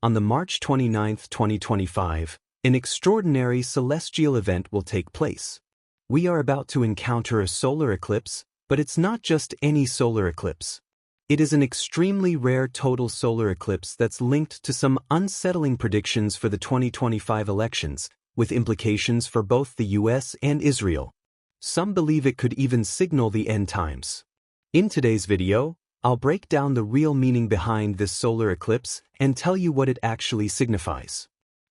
On the March 29, 2025, an extraordinary celestial event will take place. We are about to encounter a solar eclipse, but it's not just any solar eclipse. It is an extremely rare total solar eclipse that's linked to some unsettling predictions for the 2025 elections, with implications for both the US and Israel. Some believe it could even signal the end times. In today's video, I'll break down the real meaning behind this solar eclipse and tell you what it actually signifies.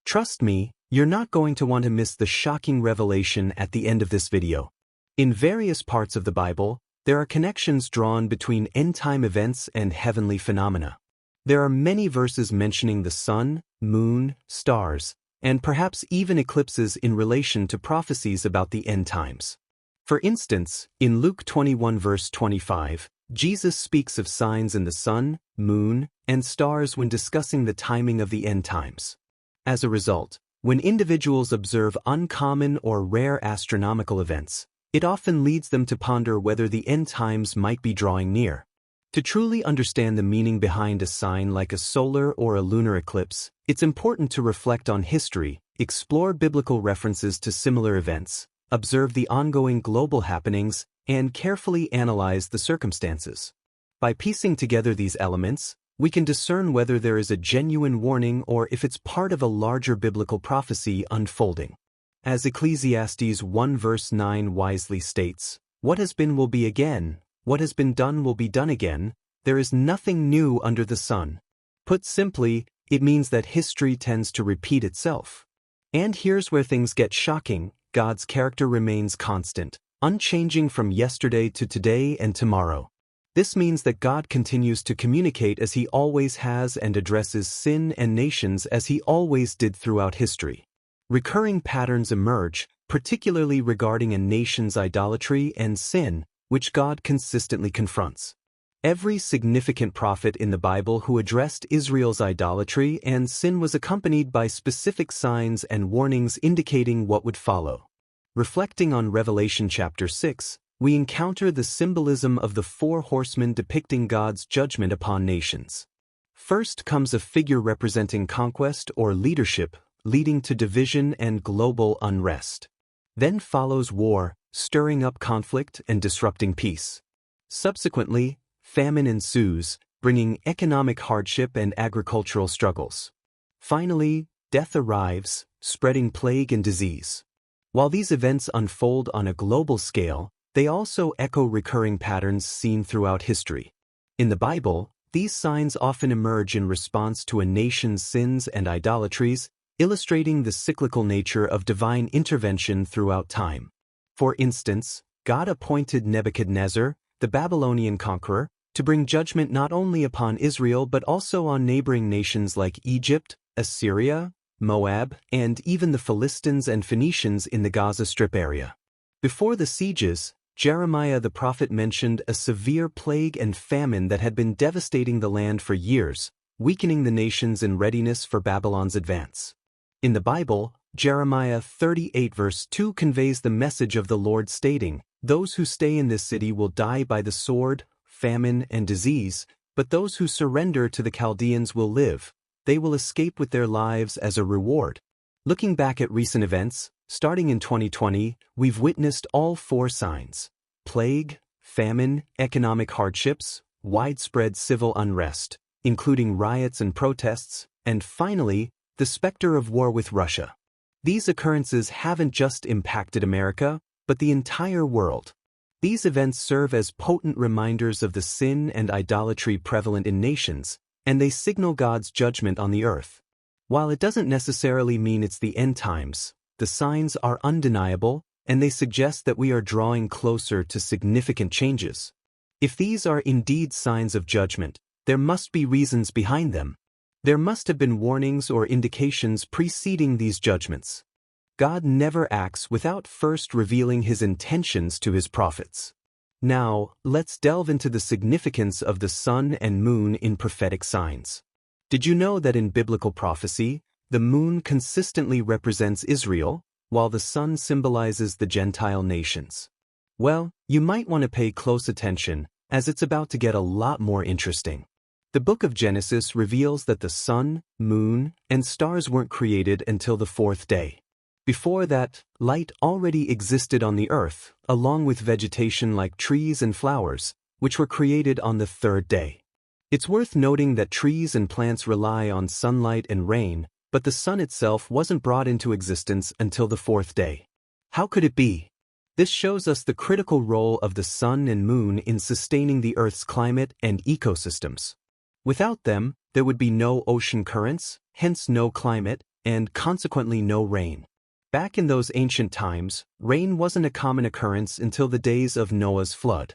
Trust me, you're not going to want to miss the shocking revelation at the end of this video. In various parts of the Bible, there are connections drawn between end-time events and heavenly phenomena. There are many verses mentioning the sun, moon, stars, and perhaps even eclipses in relation to prophecies about the end times. For instance, in Luke 21 verse 25, Jesus speaks of signs in the sun, moon, and stars when discussing the timing of the end times. As a result, when individuals observe uncommon or rare astronomical events, it often leads them to ponder whether the end times might be drawing near. To truly understand the meaning behind a sign like a solar or a lunar eclipse, it's important to reflect on history, explore biblical references to similar events, observe the ongoing global happenings, and carefully analyze the circumstances. By piecing together these elements, we can discern whether there is a genuine warning or if it's part of a larger biblical prophecy unfolding. As Ecclesiastes 1 verse 9 wisely states, "What has been will be again, what has been done will be done again, there is nothing new under the sun." Put simply, it means that history tends to repeat itself. And here's where things get shocking: God's character remains constant, unchanging from yesterday to today and tomorrow. This means that God continues to communicate as He always has and addresses sin and nations as He always did throughout history. Recurring patterns emerge, particularly regarding a nation's idolatry and sin, which God consistently confronts. Every significant prophet in the Bible who addressed Israel's idolatry and sin was accompanied by specific signs and warnings indicating what would follow. Reflecting on Revelation chapter 6, we encounter the symbolism of the four horsemen depicting God's judgment upon nations. First comes a figure representing conquest or leadership, leading to division and global unrest. Then follows war, stirring up conflict and disrupting peace. Subsequently, famine ensues, bringing economic hardship and agricultural struggles. Finally, death arrives, spreading plague and disease. While these events unfold on a global scale, they also echo recurring patterns seen throughout history. In the Bible, these signs often emerge in response to a nation's sins and idolatries, illustrating the cyclical nature of divine intervention throughout time. For instance, God appointed Nebuchadnezzar, the Babylonian conqueror, to bring judgment not only upon Israel but also on neighboring nations like Egypt, Assyria, Moab, and even the Philistines and Phoenicians in the Gaza Strip area. Before the sieges, Jeremiah the prophet mentioned a severe plague and famine that had been devastating the land for years, weakening the nations in readiness for Babylon's advance. In the Bible, Jeremiah 38 verse 2 conveys the message of the Lord stating, "Those who stay in this city will die by the sword, famine, and disease, but those who surrender to the Chaldeans will live. They will escape with their lives as a reward." Looking back at recent events, starting in 2020, we've witnessed all four signs: plague, famine, economic hardships, widespread civil unrest, including riots and protests, and finally, the specter of war with Russia. These occurrences haven't just impacted America, but the entire world. These events serve as potent reminders of the sin and idolatry prevalent in nations, and they signal God's judgment on the earth. While it doesn't necessarily mean it's the end times, the signs are undeniable, and they suggest that we are drawing closer to significant changes. If these are indeed signs of judgment, there must be reasons behind them. There must have been warnings or indications preceding these judgments. God never acts without first revealing His intentions to His prophets. Now, let's delve into the significance of the sun and moon in prophetic signs. Did you know that in biblical prophecy, the moon consistently represents Israel, while the sun symbolizes the Gentile nations? Well, you might want to pay close attention, as it's about to get a lot more interesting. The book of Genesis reveals that the sun, moon, and stars weren't created until the fourth day. Before that, light already existed on the earth, along with vegetation like trees and flowers, which were created on the third day. It's worth noting that trees and plants rely on sunlight and rain, but the sun itself wasn't brought into existence until the fourth day. How could it be? This shows us the critical role of the sun and moon in sustaining the Earth's climate and ecosystems. Without them, there would be no ocean currents, hence no climate, and consequently no rain. Back in those ancient times, rain wasn't a common occurrence until the days of Noah's flood.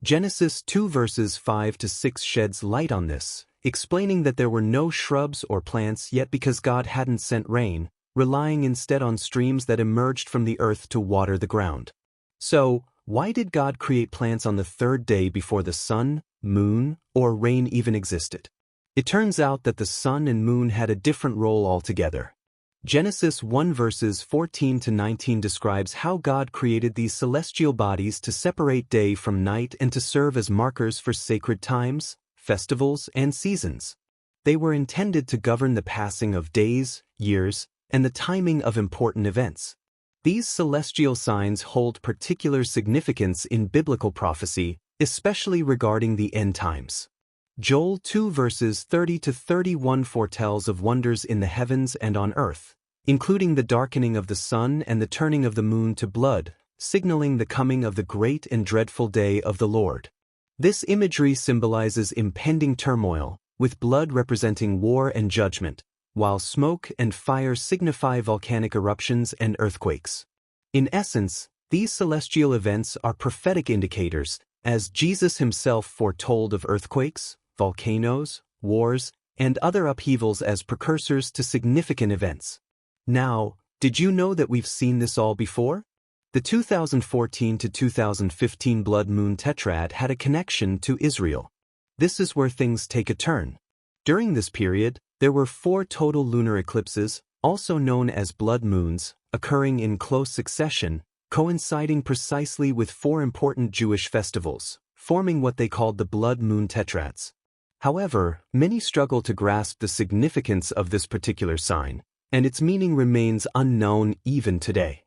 Genesis 2 verses 5 to 6 sheds light on this, explaining that there were no shrubs or plants yet because God hadn't sent rain, relying instead on streams that emerged from the earth to water the ground. So, why did God create plants on the third day before the sun, moon, or rain even existed? It turns out that the sun and moon had a different role altogether. Genesis 1 verses 14 to 19 describes how God created these celestial bodies to separate day from night and to serve as markers for sacred times, festivals, and seasons. They were intended to govern the passing of days, years, and the timing of important events. These celestial signs hold particular significance in biblical prophecy, especially regarding the end times. Joel 2 verses 30 to 31 foretells of wonders in the heavens and on earth, including the darkening of the sun and the turning of the moon to blood, signaling the coming of the great and dreadful day of the Lord. This imagery symbolizes impending turmoil, with blood representing war and judgment, while smoke and fire signify volcanic eruptions and earthquakes. In essence, these celestial events are prophetic indicators, as Jesus himself foretold of earthquakes, volcanoes, wars, and other upheavals as precursors to significant events. Now, did you know that we've seen this all before? The 2014 to 2015 blood moon tetrad had a connection to Israel. This is where things take a turn. During this period, there were 4 total lunar eclipses, also known as blood moons, occurring in close succession, coinciding precisely with 4 important Jewish festivals, forming what they called the blood moon tetrads. However, many struggle to grasp the significance of this particular sign, and its meaning remains unknown even today.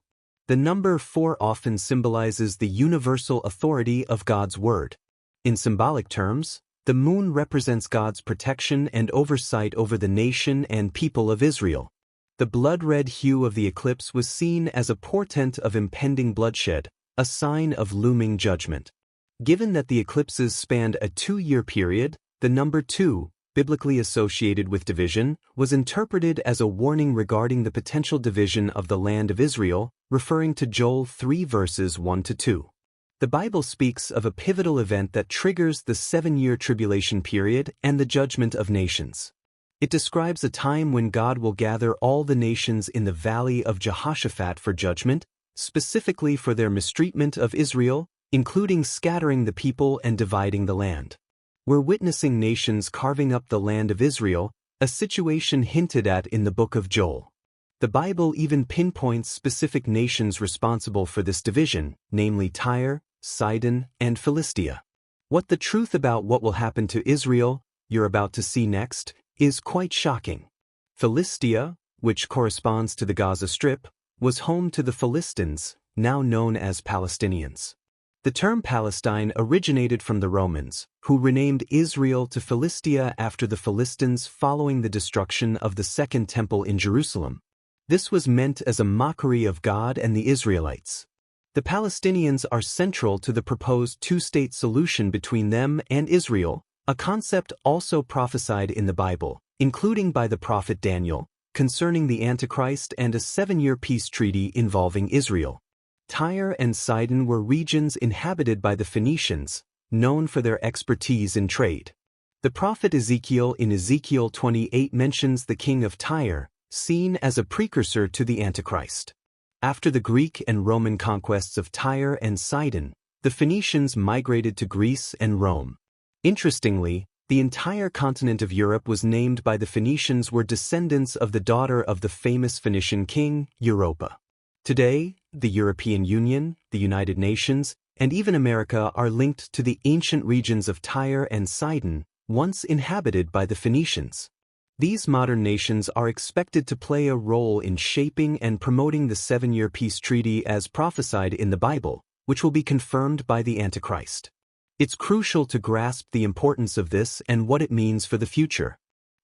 The number 4 often symbolizes the universal authority of God's word. In symbolic terms, the moon represents God's protection and oversight over the nation and people of Israel. The blood-red hue of the eclipse was seen as a portent of impending bloodshed, a sign of looming judgment. Given that the eclipses spanned a 2-year period, the number 2, biblically associated with division, was interpreted as a warning regarding the potential division of the land of Israel, referring to Joel 3 verses 1 to 2. The Bible speaks of a pivotal event that triggers the 7-year tribulation period and the judgment of nations. It describes a time when God will gather all the nations in the valley of Jehoshaphat for judgment, specifically for their mistreatment of Israel, including scattering the people and dividing the land. We're witnessing nations carving up the land of Israel, a situation hinted at in the book of Joel. The Bible even pinpoints specific nations responsible for this division, namely Tyre, Sidon, and Philistia. What the truth about what will happen to Israel, you're about to see next, is quite shocking. Philistia, which corresponds to the Gaza Strip, was home to the Philistines, now known as Palestinians. The term Palestine originated from the Romans, who renamed Israel to Philistia after the Philistines following the destruction of the Second Temple in Jerusalem. This was meant as a mockery of God and the Israelites. The Palestinians are central to the proposed 2-state solution between them and Israel, a concept also prophesied in the Bible, including by the prophet Daniel, concerning the Antichrist and a 7-year peace treaty involving Israel. Tyre and Sidon were regions inhabited by the Phoenicians, known for their expertise in trade. The prophet Ezekiel in Ezekiel 28 mentions the king of Tyre, seen as a precursor to the Antichrist. After the Greek and Roman conquests of Tyre and Sidon, the Phoenicians migrated to Greece and Rome. Interestingly, the entire continent of Europe was named by the Phoenicians were descendants of the daughter of the famous Phoenician king, Europa. Today, the European Union, the United Nations, and even America are linked to the ancient regions of Tyre and Sidon, once inhabited by the Phoenicians. These modern nations are expected to play a role in shaping and promoting the 7-year peace treaty as prophesied in the Bible, which will be confirmed by the Antichrist. It's crucial to grasp the importance of this and what it means for the future.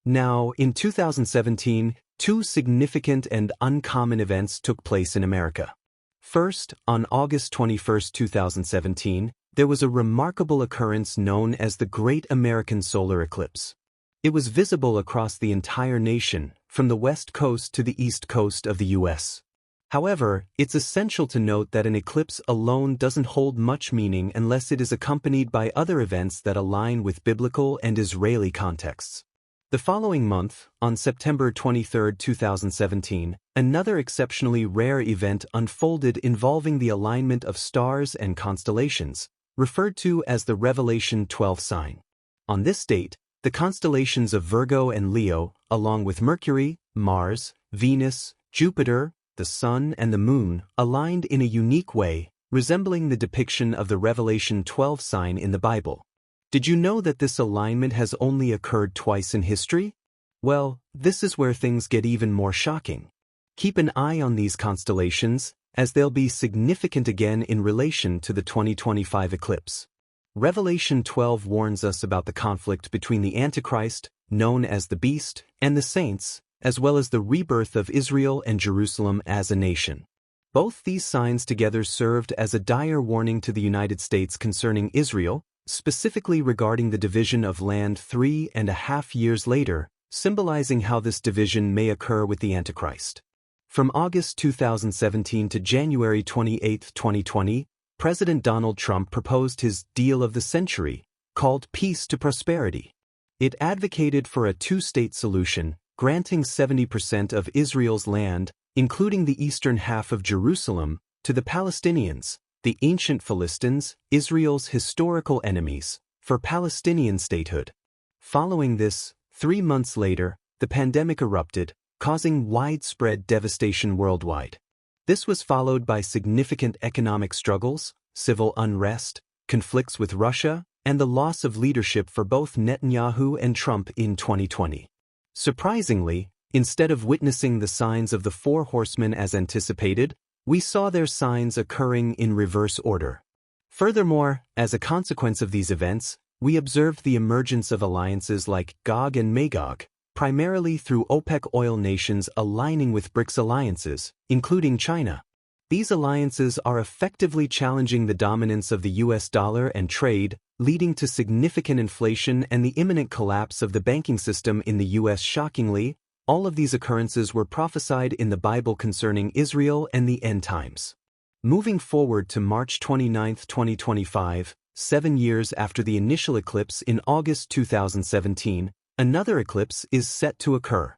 Now, in 2017, two significant and uncommon events took place in America. First, on August 21, 2017, there was a remarkable occurrence known as the Great American Solar Eclipse. It was visible across the entire nation, from the west coast to the east coast of the U.S. However, it's essential to note that an eclipse alone doesn't hold much meaning unless it is accompanied by other events that align with biblical and Israeli contexts. The following month, on September 23, 2017, another exceptionally rare event unfolded involving the alignment of stars and constellations, referred to as the Revelation 12 sign. On this date, the constellations of Virgo and Leo, along with Mercury, Mars, Venus, Jupiter, the Sun, and the Moon, aligned in a unique way, resembling the depiction of the Revelation 12 sign in the Bible. Did you know that this alignment has only occurred twice in history? Well, this is where things get even more shocking. Keep an eye on these constellations, as they'll be significant again in relation to the 2025 eclipse. Revelation 12 warns us about the conflict between the Antichrist, known as the Beast, and the saints, as well as the rebirth of Israel and Jerusalem as a nation. Both these signs together served as a dire warning to the United States concerning Israel, specifically regarding the division of land 3.5 years later, symbolizing how this division may occur with the Antichrist. From August 2017 to January 28, 2020, President Donald Trump proposed his deal of the century, called Peace to Prosperity. It advocated for a two-state solution, granting 70% of Israel's land, including the eastern half of Jerusalem, to the Palestinians, the ancient Philistines, Israel's historical enemies, for Palestinian statehood. Following this, 3 months later, the pandemic erupted, causing widespread devastation worldwide. This was followed by significant economic struggles, civil unrest, conflicts with Russia, and the loss of leadership for both Netanyahu and Trump in 2020. Surprisingly, instead of witnessing the signs of the four horsemen as anticipated, we saw their signs occurring in reverse order. Furthermore, as a consequence of these events, we observed the emergence of alliances like Gog and Magog, primarily through OPEC oil nations aligning with BRICS alliances, including China. These alliances are effectively challenging the dominance of the US dollar and trade, leading to significant inflation and the imminent collapse of the banking system in the US. Shockingly, all of these occurrences were prophesied in the Bible concerning Israel and the end times. Moving forward to March 29, 2025, 7 years after the initial eclipse in August 2017, another eclipse is set to occur.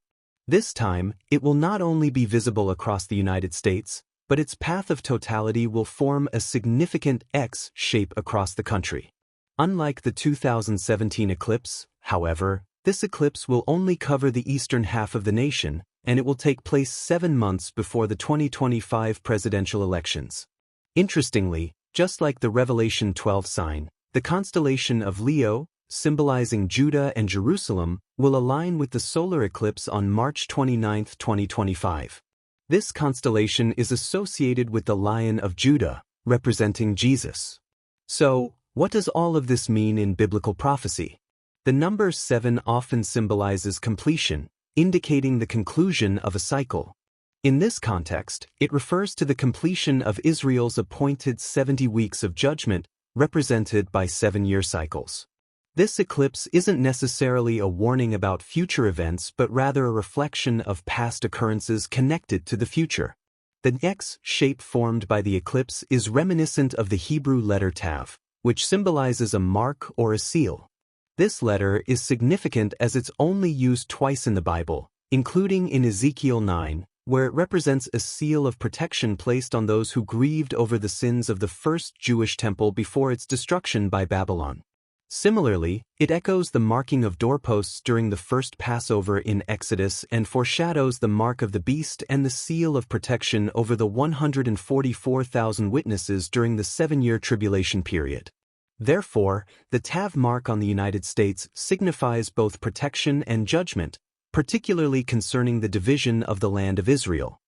This time, it will not only be visible across the United States, but its path of totality will form a significant X shape across the country. Unlike the 2017 eclipse, however, this eclipse will only cover the eastern half of the nation, and it will take place 7 months before the 2025 presidential elections. Interestingly, just like the Revelation 12 sign, the constellation of Leo, symbolizing Judah and Jerusalem, will align with the solar eclipse on March 29, 2025. This constellation is associated with the Lion of Judah, representing Jesus. So, what does all of this mean in biblical prophecy? The number 7 often symbolizes completion, indicating the conclusion of a cycle. In this context, it refers to the completion of Israel's appointed 70 weeks of judgment, represented by 7-year cycles. This eclipse isn't necessarily a warning about future events but rather a reflection of past occurrences connected to the future. The X shape formed by the eclipse is reminiscent of the Hebrew letter Tav, which symbolizes a mark or a seal. This letter is significant as it's only used twice in the Bible, including in Ezekiel 9, where it represents a seal of protection placed on those who grieved over the sins of the first Jewish temple before its destruction by Babylon. Similarly, it echoes the marking of doorposts during the first Passover in Exodus and foreshadows the mark of the beast and the seal of protection over the 144,000 witnesses during the 7-year tribulation period. Therefore, the Tav mark on the United States signifies both protection and judgment, particularly concerning the division of the land of Israel.